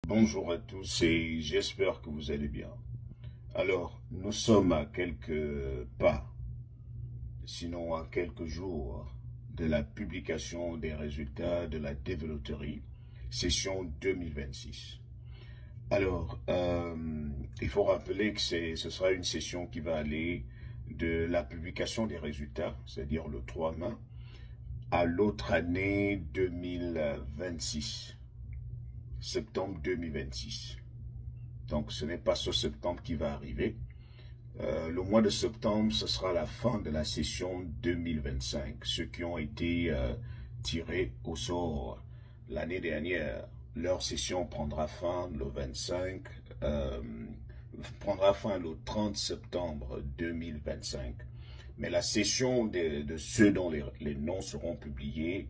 Bonjour à tous et j'espère que vous allez bien. Alors, nous sommes à quelques pas, sinon à quelques jours de la publication des résultats de la développerie session 2026. Alors, il faut rappeler que ce sera une session qui va aller de la publication des résultats, c'est-à-dire le 3 mai, à l'autre année 2026. Septembre 2026. Donc ce n'est pas ce septembre qui va arriver. Le mois de septembre, ce sera la fin de la session 2025. Ceux qui ont été tirés au sort l'année dernière, leur session prendra fin le 25, prendra fin le 30 septembre 2025. Mais la session de ceux dont les noms seront publiés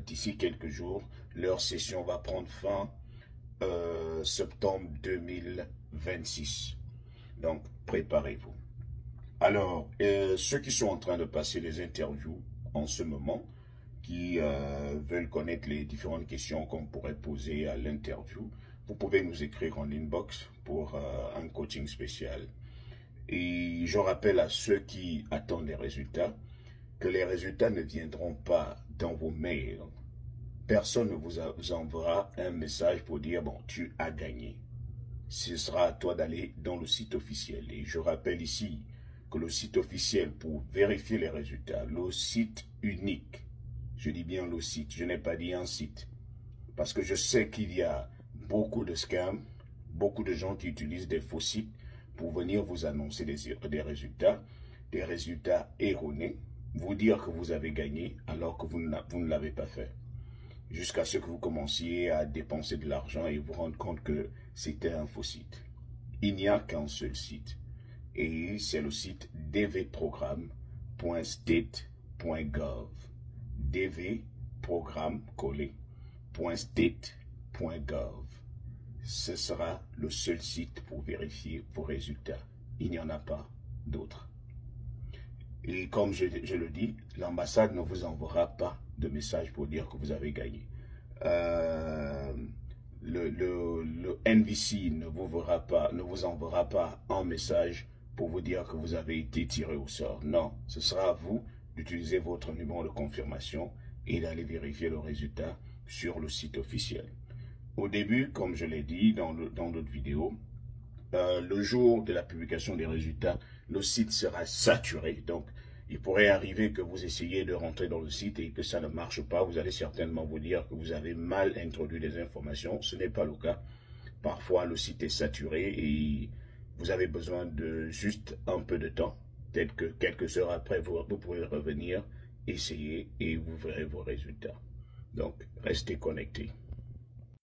d'ici quelques jours, leur session va prendre fin septembre 2026. Donc, préparez-vous. Alors, ceux qui sont en train de passer les interviews en ce moment, qui veulent connaître les différentes questions qu'on pourrait poser à l'interview, vous pouvez nous écrire en inbox pour un coaching spécial. Et je rappelle à ceux qui attendent les résultats que les résultats ne viendront pas dans vos mails. Personne ne vous enverra un message pour dire « bon, tu as gagné ». Ce sera à toi d'aller dans le site officiel. Et je rappelle ici que le site officiel pour vérifier les résultats, le site unique, je dis bien le site, je n'ai pas dit un site, parce que je sais qu'il y a beaucoup de scams, beaucoup de gens qui utilisent des faux sites pour venir vous annoncer des résultats erronés, vous dire que vous avez gagné alors que vous ne l'avez pas fait. Jusqu'à ce que vous commenciez à dépenser de l'argent et vous rendre compte que c'était un faux site. Il n'y a qu'un seul site, et c'est le site dvprogramme.state.gov. dvprogramme.state.gov. Ce sera le seul site pour vérifier vos résultats. Il n'y en a pas d'autres. Et comme je le dis, l'ambassade ne vous enverra pas de message pour dire que vous avez gagné. Le NVC ne vous enverra pas un message pour vous dire que vous avez été tiré au sort. Non, ce sera à vous d'utiliser votre numéro de confirmation et d'aller vérifier le résultat sur le site officiel. Au début, comme je l'ai dit dans l'autre vidéo, le jour de la publication des résultats, le site sera saturé. Donc, il pourrait arriver que vous essayiez de rentrer dans le site et que ça ne marche pas. Vous allez certainement vous dire que vous avez mal introduit des informations. Ce n'est pas le cas. Parfois, le site est saturé et vous avez besoin de juste un peu de temps. Peut-être que quelques heures après, vous pourrez revenir, essayer et vous verrez vos résultats. Donc, restez connectés.